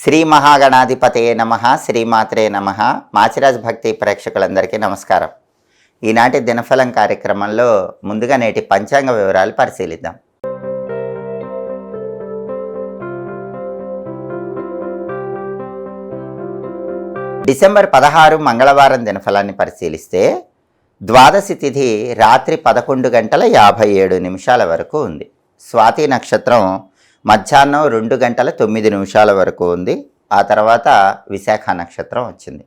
శ్రీ మహాగణాధిపతయే నమః, శ్రీమాత్రే నమః. మాచిరాజ్ భక్తి ప్రేక్షకులందరికీ నమస్కారం. ఈనాటి దినఫలం కార్యక్రమంలో ముందుగా నేటి పంచాంగ వివరాలు పరిశీలిద్దాం. డిసెంబర్ 16 మంగళవారం దినఫలాన్ని పరిశీలిస్తే ద్వాదశి తిథి రాత్రి 11:57 వరకు ఉంది. స్వాతి నక్షత్రం మధ్యాహ్నం 2:09 వరకు ఉంది. ఆ తర్వాత విశాఖ నక్షత్రం వచ్చింది.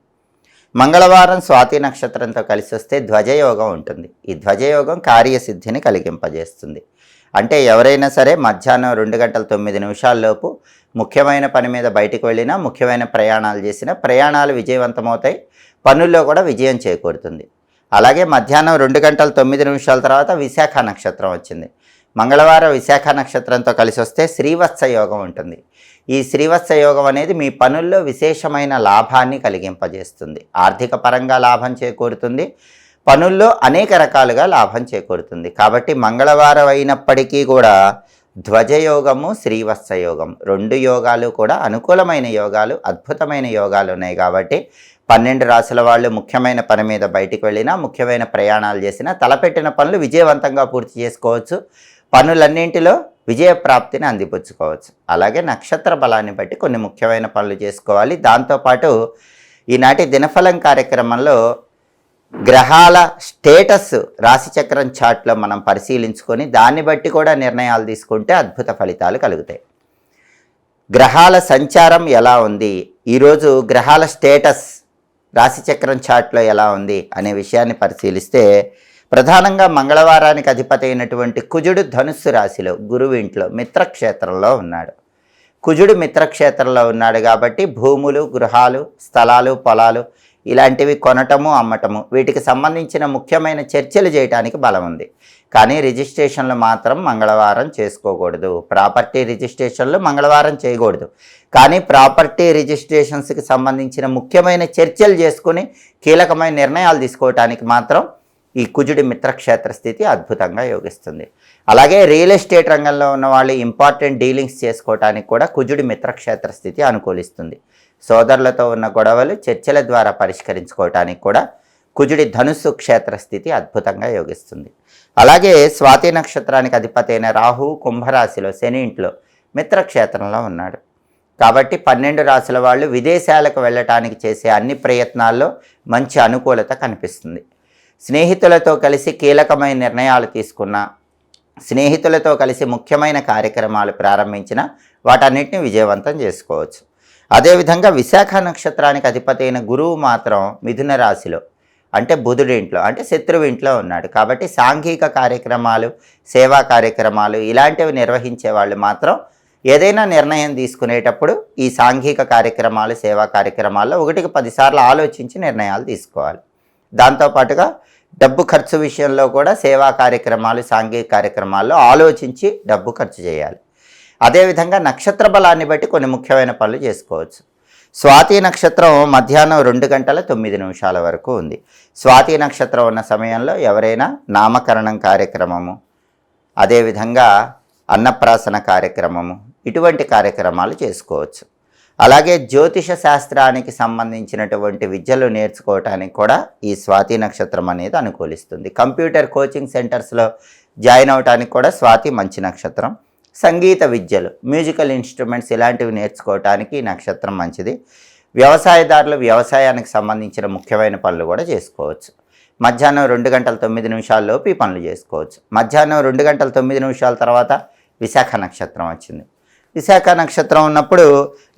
మంగళవారం స్వాతి నక్షత్రంతో కలిసి వస్తే ధ్వజయోగం ఉంటుంది. ఈ ధ్వజయోగం కార్యసిద్ధిని కలిగింపజేస్తుంది. అంటే ఎవరైనా సరే మధ్యాహ్నం 2:09 లోపు ముఖ్యమైన పని మీద బయటకు వెళ్ళినా, ముఖ్యమైన ప్రయాణాలు చేసినా ప్రయాణాలు విజయవంతమవుతాయి, పనుల్లో కూడా విజయం చేకూరుతుంది. అలాగే మధ్యాహ్నం 2:09 తర్వాత విశాఖ నక్షత్రం వచ్చింది. మంగళవారం విశాఖ నక్షత్రంతో కలిసి వస్తే శ్రీవత్స యోగం ఉంటుంది. ఈ శ్రీవత్స యోగం అనేది మీ పనుల్లో విశేషమైన లాభాన్ని కలిగింపజేస్తుంది. ఆర్థిక పరంగా లాభం చేకూరుతుంది, పనుల్లో అనేక రకాలుగా లాభం చేకూరుతుంది. కాబట్టి మంగళవారం అయినప్పటికీ కూడా ధ్వజయోగము, శ్రీవత్స యోగం 2 యోగాలు కూడా అనుకూలమైన యోగాలు, అద్భుతమైన యోగాలు ఉన్నాయి. కాబట్టి 12 రాశుల వాళ్ళు ముఖ్యమైన పని మీద బయటికి వెళ్ళినా, ముఖ్యమైన ప్రయాణాలు చేసినా తలపెట్టిన పనులు విజయవంతంగా పూర్తి చేసుకోవచ్చు, పనులన్నింటిలో విజయప్రాప్తిని అందిపుచ్చుకోవచ్చు. అలాగే నక్షత్ర బలాన్ని బట్టి కొన్ని ముఖ్యమైన పనులు చేసుకోవాలి. దాంతోపాటు ఈనాటి దినఫలం కార్యక్రమంలో గ్రహాల స్టేటస్ రాశిచక్రం చార్ట్లో మనం పరిశీలించుకొని దాన్ని బట్టి కూడా నిర్ణయాలు తీసుకుంటే అద్భుత ఫలితాలు కలుగుతాయి. గ్రహాల సంచారం ఎలా ఉంది, ఈరోజు గ్రహాల స్టేటస్ రాశిచక్రం చార్ట్లో ఎలా ఉంది అనే విషయాన్ని పరిశీలిస్తే ప్రధానంగా మంగళవారానికి అధిపతి అయినటువంటి కుజుడు ధనుస్సు రాశిలో గురువు ఇంట్లో మిత్రక్షేత్రంలో ఉన్నాడు. కుజుడు మిత్రక్షేత్రంలో ఉన్నాడు కాబట్టి భూములు, గృహాలు, స్థలాలు, పొలాలు ఇలాంటివి కొనటము, అమ్మటము వీటికి సంబంధించిన ముఖ్యమైన చర్చలు చేయడానికి బలం ఉంది. కానీ రిజిస్ట్రేషన్లు మాత్రం మంగళవారం చేసుకోకూడదు. ప్రాపర్టీ రిజిస్ట్రేషన్లు మంగళవారం చేయకూడదు. కానీ ప్రాపర్టీ రిజిస్ట్రేషన్స్కి సంబంధించిన ముఖ్యమైన చర్చలు చేసుకుని కీలకమైన నిర్ణయాలు తీసుకోవటానికి మాత్రం ఈ కుజుడి మిత్రక్షేత్ర స్థితి అద్భుతంగా యోగిస్తుంది. అలాగే రియల్ ఎస్టేట్ రంగంలో ఉన్న వాళ్ళు ఇంపార్టెంట్ డీలింగ్స్ చేసుకోవటానికి కూడా కుజుడి మిత్రక్షేత్ర స్థితి అనుకూలిస్తుంది. సోదరులతో ఉన్న గొడవలు చర్చల ద్వారా పరిష్కరించుకోవటానికి కూడా కుజుడి ధనుస్సు క్షేత్ర స్థితి అద్భుతంగా యోగిస్తుంది. అలాగే స్వాతి నక్షత్రానికి అధిపతి అయిన రాహువు కుంభరాశిలో శని ఇంట్లో మిత్రక్షేత్రంలో ఉన్నాడు. కాబట్టి 12 రాశుల వాళ్ళు విదేశాలకు వెళ్ళటానికి చేసే అన్ని ప్రయత్నాల్లో మంచి అనుకూలత కనిపిస్తుంది. స్నేహితులతో కలిసి కీలకమైన నిర్ణయాలు తీసుకున్న, స్నేహితులతో కలిసి ముఖ్యమైన కార్యక్రమాలు ప్రారంభించిన వాటన్నిటిని విజయవంతం చేసుకోవచ్చు. అదేవిధంగా విశాఖ నక్షత్రానికి అధిపతి అయిన గురువు మాత్రం మిథున రాశిలో అంటే బుధుడి ఇంట్లో అంటే శత్రువు ఇంట్లో ఉన్నాడు. కాబట్టి సాంఘిక కార్యక్రమాలు, సేవా కార్యక్రమాలు ఇలాంటివి నిర్వహించే వాళ్ళు మాత్రం ఏదైనా నిర్ణయం తీసుకునేటప్పుడు ఈ సాంఘిక కార్యక్రమాలు, సేవా కార్యక్రమాల్లో 1కి 10 సార్లు ఆలోచించి నిర్ణయాలు తీసుకోవాలి. దాంతోపాటుగా డబ్బు ఖర్చు విషయంలో కూడా సేవా కార్యక్రమాలు, సాంఘిక కార్యక్రమాల్లో ఆలోచించి డబ్బు ఖర్చు చేయాలి. అదేవిధంగా నక్షత్ర బలాన్ని బట్టి కొన్ని ముఖ్యమైన పనులు చేసుకోవచ్చు. స్వాతి నక్షత్రం మధ్యాహ్నం 2:09 వరకు ఉంది. స్వాతి నక్షత్రం ఉన్న సమయంలో ఎవరైనా నామకరణం కార్యక్రమము, అదేవిధంగా అన్నప్రాసన కార్యక్రమము ఇటువంటి కార్యక్రమాలు చేసుకోవచ్చు. అలాగే జ్యోతిష శాస్త్రానికి సంబంధించినటువంటి విద్యలు నేర్చుకోవటానికి కూడా ఈ స్వాతి నక్షత్రం అనేది అనుకూలిస్తుంది. కంప్యూటర్ కోచింగ్ సెంటర్స్లో జాయిన్ అవడానికి కూడా స్వాతి మంచి నక్షత్రం. సంగీత విద్యలు, మ్యూజికల్ ఇన్స్ట్రుమెంట్స్ ఇలాంటివి నేర్చుకోవటానికి ఈ నక్షత్రం మంచిది. వ్యవసాయదారులు వ్యవసాయానికి సంబంధించిన ముఖ్యమైన పనులు కూడా చేసుకోవచ్చు. మధ్యాహ్నం 2:09 లోపు ఈ పనులు చేసుకోవచ్చు. మధ్యాహ్నం 2:09 తర్వాత విశాఖ నక్షత్రం వచ్చింది. విశాఖ నక్షత్రం ఉన్నప్పుడు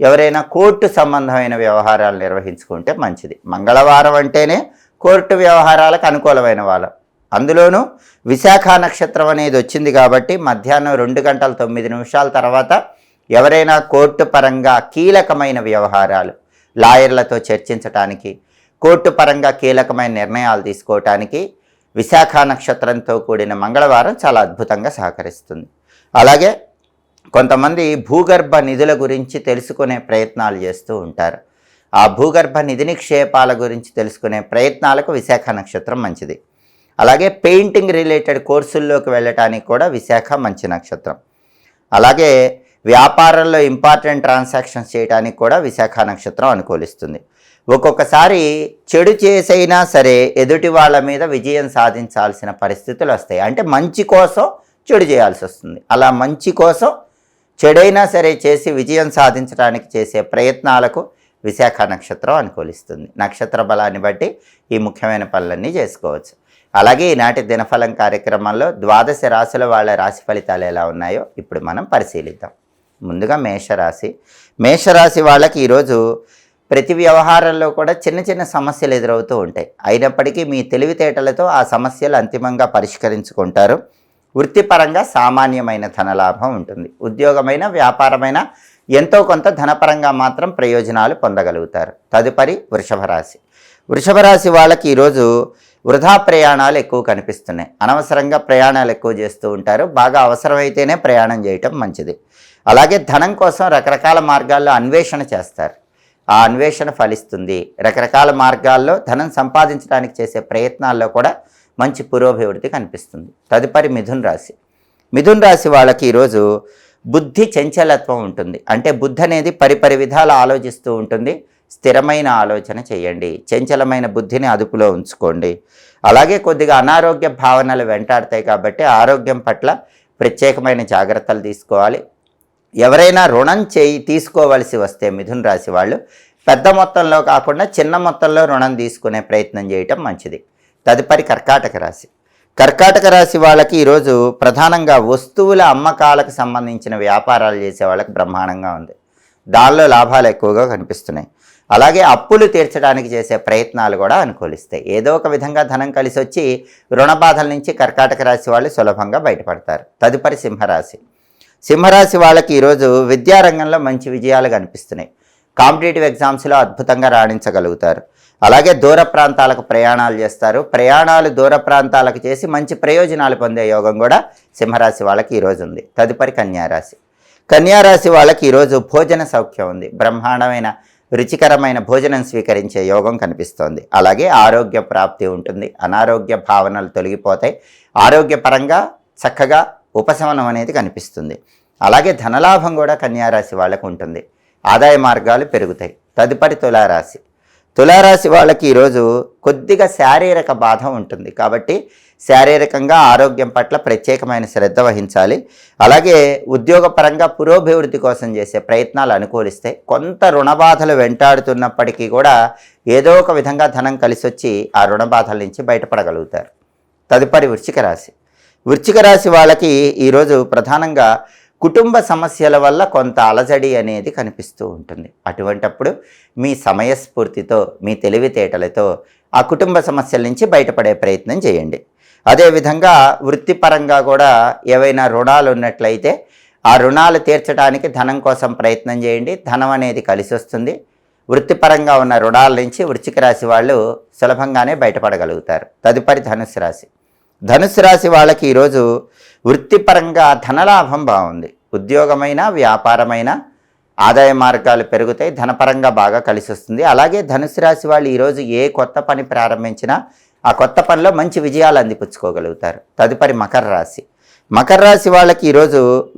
ఎవరైనా కోర్టు సంబంధమైన వ్యవహారాలు నిర్వహించుకుంటే మంచిది. మంగళవారం అంటేనే కోర్టు వ్యవహారాలకు అనుకూలమైన వాళ్ళం. అందులోనూ విశాఖ నక్షత్రం అనేది వచ్చింది కాబట్టి మధ్యాహ్నం 2:09 తర్వాత ఎవరైనా కోర్టు పరంగా కీలకమైన వ్యవహారాలు, లాయర్లతో చర్చించటానికి, కోర్టు పరంగా కీలకమైన నిర్ణయాలు తీసుకోవటానికి విశాఖ నక్షత్రంతో కూడిన మంగళవారం చాలా అద్భుతంగా సహకరిస్తుంది. అలాగే కొంతమంది భూగర్భ నిధుల గురించి తెలుసుకునే ప్రయత్నాలు చేస్తూ ఉంటారు. ఆ భూగర్భ నిధి నిక్షేపాల గురించి తెలుసుకునే ప్రయత్నాలకు విశాఖ నక్షత్రం మంచిది. అలాగే పెయింటింగ్ రిలేటెడ్ కోర్సుల్లోకి వెళ్ళటానికి కూడా విశాఖ మంచి నక్షత్రం. అలాగే వ్యాపారంలో ఇంపార్టెంట్ ట్రాన్సాక్షన్స్ చేయడానికి కూడా విశాఖ నక్షత్రం అనుకూలిస్తుంది. ఒక్కొక్కసారి చెడు చేసైనా సరే ఎదుటి వాళ్ళ మీద విజయం సాధించాల్సిన పరిస్థితులు వస్తాయి. అంటే మంచి కోసం చెడు చేయాల్సి వస్తుంది. అలా మంచి కోసం చెడైనా సరే చేసి విజయం సాధించడానికి చేసే ప్రయత్నాలకు విశాఖ నక్షత్రం అనుకూలిస్తుంది. నక్షత్ర బలాన్ని బట్టి ఈ ముఖ్యమైన పనులన్నీ చేసుకోవచ్చు. అలాగే ఈనాటి దినఫలం కార్యక్రమంలో 12 రాశుల వాళ్ళ రాశి ఫలితాలు ఎలా ఉన్నాయో ఇప్పుడు మనం పరిశీలిద్దాం. ముందుగా మేషరాశి. మేషరాశి వాళ్ళకి ఈరోజు ప్రతి వ్యవహారంలో కూడా చిన్న చిన్న సమస్యలు ఎదురవుతూ ఉంటాయి. అయినప్పటికీ మీ తెలివితేటలతో ఆ సమస్యలు అంతిమంగా పరిష్కరించుకుంటారు. వృత్తిపరంగా సామాన్యమైన ధనలాభం ఉంటుంది. ఉద్యోగమైన వ్యాపారమైన ఎంతో కొంత ధనపరంగా మాత్రం ప్రయోజనాలు పొందగలుగుతారు. తదుపరి వృషభ రాశి. వృషభ రాశి వాళ్ళకి ఈరోజు వృధా ప్రయాణాలు ఎక్కువ కనిపిస్తున్నాయి. అనవసరంగా ప్రయాణాలు ఎక్కువ చేస్తూ ఉంటారు. బాగా అవసరమైతేనే ప్రయాణం చేయటం మంచిది. అలాగే ధనం కోసం రకరకాల మార్గాల్లో అన్వేషణ చేస్తారు. ఆ అన్వేషణ ఫలిస్తుంది. రకరకాల మార్గాల్లో ధనం సంపాదించడానికి చేసే ప్రయత్నాల్లో కూడా మంచి పురోభివృద్ధి కనిపిస్తుంది. తదుపరి మిథున్ రాశి. మిథున్ రాశి వాళ్ళకి ఈరోజు బుద్ధి చంచలత్వం ఉంటుంది. అంటే బుద్ధి అనేది పరిపరి విధాలు ఆలోచిస్తూ ఉంటుంది. స్థిరమైన ఆలోచన చేయండి. చంచలమైన బుద్ధిని అదుపులో ఉంచుకోండి. అలాగే కొద్దిగా అనారోగ్య భావనలు వెంటాడతాయి కాబట్టి ఆరోగ్యం పట్ల ప్రత్యేకమైన జాగ్రత్తలు తీసుకోవాలి. ఎవరైనా రుణం తీసుకోవలసి వస్తే మిథున్ రాశి వాళ్ళు పెద్ద మొత్తంలో కాకుండా చిన్న మొత్తంలో రుణం తీసుకునే ప్రయత్నం చేయటం మంచిది. తదుపరి కర్కాటక రాశి. కర్కాటక రాశి వాళ్ళకి ఈరోజు ప్రధానంగా వస్తువుల అమ్మకాలకు సంబంధించిన వ్యాపారాలు చేసే వాళ్ళకి బ్రహ్మాండంగా ఉంది. దానిలో లాభాలు ఎక్కువగా కనిపిస్తున్నాయి. అలాగే అప్పులు తీర్చడానికి చేసే ప్రయత్నాలు కూడా అనుకూలిస్తాయి. ఏదో ఒక విధంగా ధనం కలిసి వచ్చి రుణ బాధల నుంచి కర్కాటక రాశి వాళ్ళు సులభంగా బయటపడతారు. తదుపరి సింహరాశి. సింహరాశి వాళ్ళకి ఈరోజు విద్యారంగంలో మంచి విజయాలు కనిపిస్తున్నాయి. కాంపిటేటివ్ ఎగ్జామ్స్లో అద్భుతంగా రాణించగలుగుతారు. అలాగే దూర ప్రాంతాలకు ప్రయాణాలు చేస్తారు. ప్రయాణాలు దూర ప్రాంతాలకు చేసి మంచి ప్రయోజనాలు పొందే యోగం కూడా సింహరాశి వాళ్ళకి ఈరోజు ఉంది. తదుపరి కన్యారాశి. కన్యారాశి వాళ్ళకి ఈరోజు భోజన సౌఖ్యం ఉంది. బ్రహ్మాండమైన రుచికరమైన భోజనం స్వీకరించే యోగం కనిపిస్తోంది. అలాగే ఆరోగ్య ప్రాప్తి ఉంటుంది. అనారోగ్య భావనలు తొలగిపోతాయి. ఆరోగ్యపరంగా చక్కగా ఉపశమనం అనేది కనిపిస్తుంది. అలాగే ధనలాభం కూడా కన్యారాశి వాళ్ళకు ఉంటుంది. ఆదాయ మార్గాలు పెరుగుతాయి. తదుపరి తులారాశి. తులారాశి వాళ్ళకి ఈరోజు కొద్దిగా శారీరక బాధ ఉంటుంది. కాబట్టి శారీరకంగా ఆరోగ్యం పట్ల ప్రత్యేకమైన శ్రద్ధ వహించాలి. అలాగే ఉద్యోగపరంగా పురోభివృద్ధి కోసం చేసే ప్రయత్నాలు అనుకూలిస్తాయి. కొంత రుణ బాధలు వెంటాడుతున్నప్పటికీ కూడా ఏదో ఒక విధంగా ధనం కలిసి వచ్చి ఆ రుణ బాధల నుంచి బయటపడగలుగుతారు. తదుపరి వృశ్చిక రాశి. వృశ్చిక రాశి వాళ్ళకి ఈరోజు ప్రధానంగా కుటుంబ సమస్యల వల్ల కొంత అలజడి అనేది కనిపిస్తూ ఉంటుంది. అటువంటప్పుడు మీ సమయస్ఫూర్తితో మీ తెలివితేటలతో ఆ కుటుంబ సమస్యల నుంచి బయటపడే ప్రయత్నం చేయండి. అదేవిధంగా వృత్తిపరంగా కూడా ఏవైనా రుణాలు ఉన్నట్లయితే ఆ రుణాలు తీర్చడానికి ధనం కోసం ప్రయత్నం చేయండి. ధనం అనేది కలిసి వస్తుంది. వృత్తిపరంగా ఉన్న రుణాల నుంచి వృశ్చిక రాశి వాళ్ళు సులభంగానే బయటపడగలుగుతారు. తదుపరి ధనుస్సు రాశి. ధనుస్సు రాశి వాళ్ళకి ఈరోజు వృత్తిపరంగా ధనలాభం బాగుంది. ఉద్యోగమైన వ్యాపారమైన ఆదాయ మార్గాలు పెరుగుతాయి. ధనపరంగా బాగా కలిసి వస్తుంది. అలాగే ధనుసు రాశి వాళ్ళు ఈరోజు ఏ కొత్త పని ప్రారంభించినా ఆ కొత్త పనిలో మంచి విజయాలు అందిపుచ్చుకోగలుగుతారు. తదుపరి మకర రాశి. మకర రాశి వాళ్ళకి ఈరోజు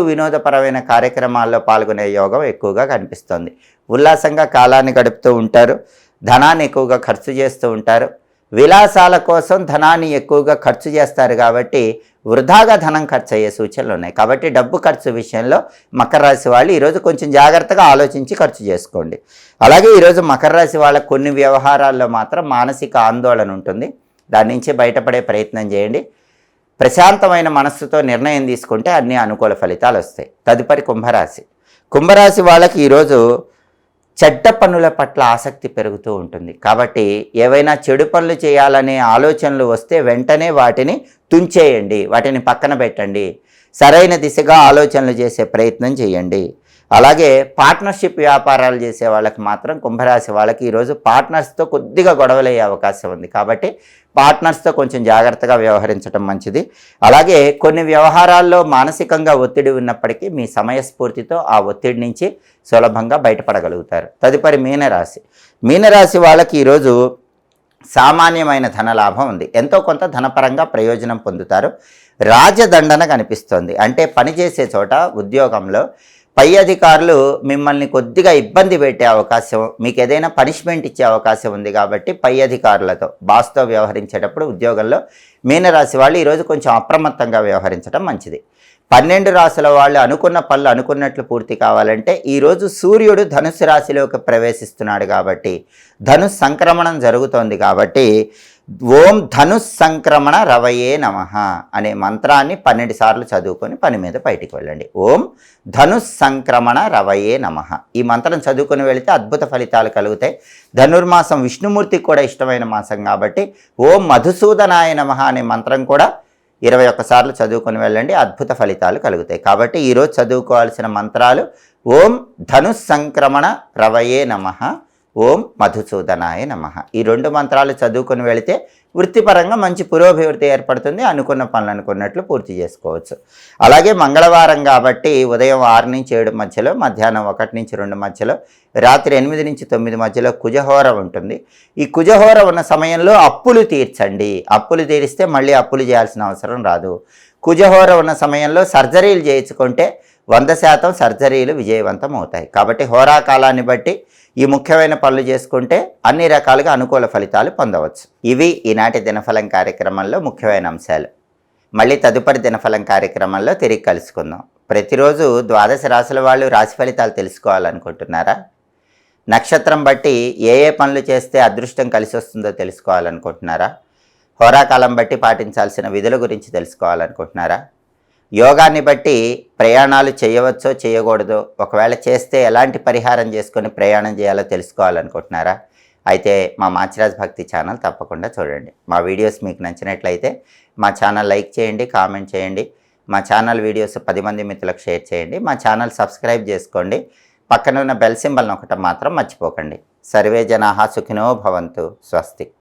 వినోదపరమైన కార్యక్రమాల్లో పాల్గొనే యోగం ఎక్కువగా కనిపిస్తుంది. ఉల్లాసంగా కాలాన్ని గడుపుతూ ఉంటారు. ధనాన్ని ఎక్కువగా ఖర్చు చేస్తూ ఉంటారు. విలాసాల కోసం ధనాన్ని ఎక్కువగా ఖర్చు చేస్తారు కాబట్టి వృధాగా ధనం ఖర్చు అయ్యే సూచనలు ఉన్నాయి. కాబట్టి డబ్బు ఖర్చు విషయంలో మకర రాశి వాళ్ళు ఈరోజు కొంచెం జాగ్రత్తగా ఆలోచించి ఖర్చు చేసుకోండి. అలాగే ఈరోజు మకర రాశి వాళ్ళ కొన్ని వ్యవహారాల్లో మాత్రం మానసిక ఆందోళన ఉంటుంది. దాని నుంచి బయటపడే ప్రయత్నం చేయండి. ప్రశాంతమైన మనస్సుతో నిర్ణయం తీసుకుంటే అన్ని అనుకూల ఫలితాలు వస్తాయి. తదుపరి కుంభరాశి. కుంభరాశి వాళ్ళకి ఈరోజు చెడ్డ పనుల పట్ల ఆసక్తి పెరుగుతూ ఉంటుంది. కాబట్టి ఏవైనా చెడు పనులు చేయాలనే ఆలోచనలు వస్తే వెంటనే వాటిని తుంచేయండి. వాటిని పక్కన పెట్టండి. సరైన దిశగా ఆలోచనలు చేసే ప్రయత్నం చేయండి. అలాగే పార్ట్నర్షిప్ వ్యాపారాలు చేసే వాళ్ళకి మాత్రం కుంభరాశి వాళ్ళకి ఈరోజు పార్ట్నర్స్తో కొద్దిగా గొడవలయ్యే అవకాశం ఉంది. కాబట్టి పార్ట్నర్స్తో కొంచెం జాగ్రత్తగా వ్యవహరించడం మంచిది. అలాగే కొన్ని వ్యవహారాల్లో మానసికంగా ఒత్తిడి ఉన్నప్పటికీ మీ సమయస్ఫూర్తితో ఆ ఒత్తిడి నుంచి సులభంగా బయటపడగలుగుతారు. తదుపరి మీనరాశి. మీనరాశి వాళ్ళకి ఈరోజు సామాన్యమైన ధనలాభం ఉంది. ఎంతో కొంత ధనపరంగా ప్రయోజనం పొందుతారు. రాజదండన కనిపిస్తోంది. అంటే పనిచేసే చోట ఉద్యోగంలో పై అధికారులు మిమ్మల్ని కొద్దిగా ఇబ్బంది పెట్టే అవకాశం, మీకు ఏదైనా పనిష్మెంట్ ఇచ్చే అవకాశం ఉంది. కాబట్టి పై అధికారులతో బాస్తో వ్యవహరించేటప్పుడు ఉద్యోగంలో మీనరాశి వాళ్ళు ఈరోజు కొంచెం అప్రమత్తంగా వ్యవహరించడం మంచిది. 12 రాశుల వాళ్ళు అనుకున్న పనులు అనుకున్నట్లు పూర్తి కావాలంటే ఈరోజు సూర్యుడు ధనుస్సు రాశిలోకి ప్రవేశిస్తున్నాడు కాబట్టి ధనుస్ సంక్రమణం జరుగుతోంది కాబట్టి ఓం ధనుస్ సంక్రమణ రవయే నమః అనే మంత్రాన్ని 12 సార్లు చదువుకొని పని మీద బయటికి వెళ్ళండి. ఓం ధనుస్ సంక్రమణ రవయే నమః ఈ మంత్రం చదువుకొని వెళితే అద్భుత ఫలితాలు కలుగుతాయి. ధనుర్మాసం విష్ణుమూర్తికి కూడా ఇష్టమైన మాసం కాబట్టి ఓం మధుసూదనాయ నమః అనే మంత్రం కూడా 21 సార్లు చదువుకొని వెళ్ళండి, అద్భుత ఫలితాలు కలుగుతాయి. కాబట్టి ఈరోజు చదువుకోవాల్సిన మంత్రాలు ఓం ధనుస్ సంక్రమణ రవయే నమః, ఓం మధుసూదనాయ నమః. ఈ 2 మంత్రాలు చదువుకొని వెళితే వృత్తిపరంగా మంచి పురోభివృద్ధి ఏర్పడుతుంది. అనుకున్న పనులు అనుకున్నట్లు పూర్తి చేసుకోవచ్చు. అలాగే మంగళవారం కాబట్టి ఉదయం 6 నుంచి 7 మధ్యలో, మధ్యాహ్నం 1 నుంచి 2 మధ్యలో, రాత్రి 8 నుంచి 9 మధ్యలో కుజహోర ఉంటుంది. ఈ కుజహోర ఉన్న సమయంలో అప్పులు తీర్చండి. అప్పులు తీరిస్తే మళ్ళీ అప్పులు చేయాల్సిన అవసరం రాదు. కుజహోర ఉన్న సమయంలో సర్జరీలు చేయించుకుంటే 100% సర్జరీలు విజయవంతం అవుతాయి. కాబట్టి హోరాకాలాన్ని బట్టి ఈ ముఖ్యమైన పనులు చేసుకుంటే అన్ని రకాలుగా అనుకూల ఫలితాలు పొందవచ్చు. ఇవి ఈనాటి దినఫలం కార్యక్రమంలో ముఖ్యమైన అంశాలు. మళ్ళీ తదుపరి దినఫలం కార్యక్రమంలో తిరిగి కలుసుకుందాం. ప్రతిరోజు 12 రాశుల వాళ్ళు రాశి ఫలితాలు తెలుసుకోవాలనుకుంటున్నారా? నక్షత్రం బట్టి ఏ పనులు చేస్తే అదృష్టం కలిసి వస్తుందో తెలుసుకోవాలనుకుంటున్నారా? హోరాకాలం బట్టి పాటించాల్సిన విధుల గురించి తెలుసుకోవాలనుకుంటున్నారా? యోగాన్ని బట్టి ప్రయాణాలు చేయవచ్చో చేయకూడదో, ఒకవేళ చేస్తే ఎలాంటి పరిహారం చేసుకొని ప్రయాణం చేయాలో తెలుసుకోవాలనుకుంటున్నారా? అయితే మా మాచిరాజ్ భక్తి ఛానల్ తప్పకుండా చూడండి. మా వీడియోస్ మీకు నచ్చినట్లయితే మా ఛానల్ లైక్ చేయండి, కామెంట్ చేయండి. మా ఛానల్ వీడియోస్ 10 మంది మిత్రులకు షేర్ చేయండి. మా ఛానల్ సబ్స్క్రైబ్ చేసుకోండి. పక్కన ఉన్న బెల్ సింబల్ నొక్కటం మాత్రం మర్చిపోకండి. సర్వే జనాః సుఖినో భవంతు. స్వస్తి.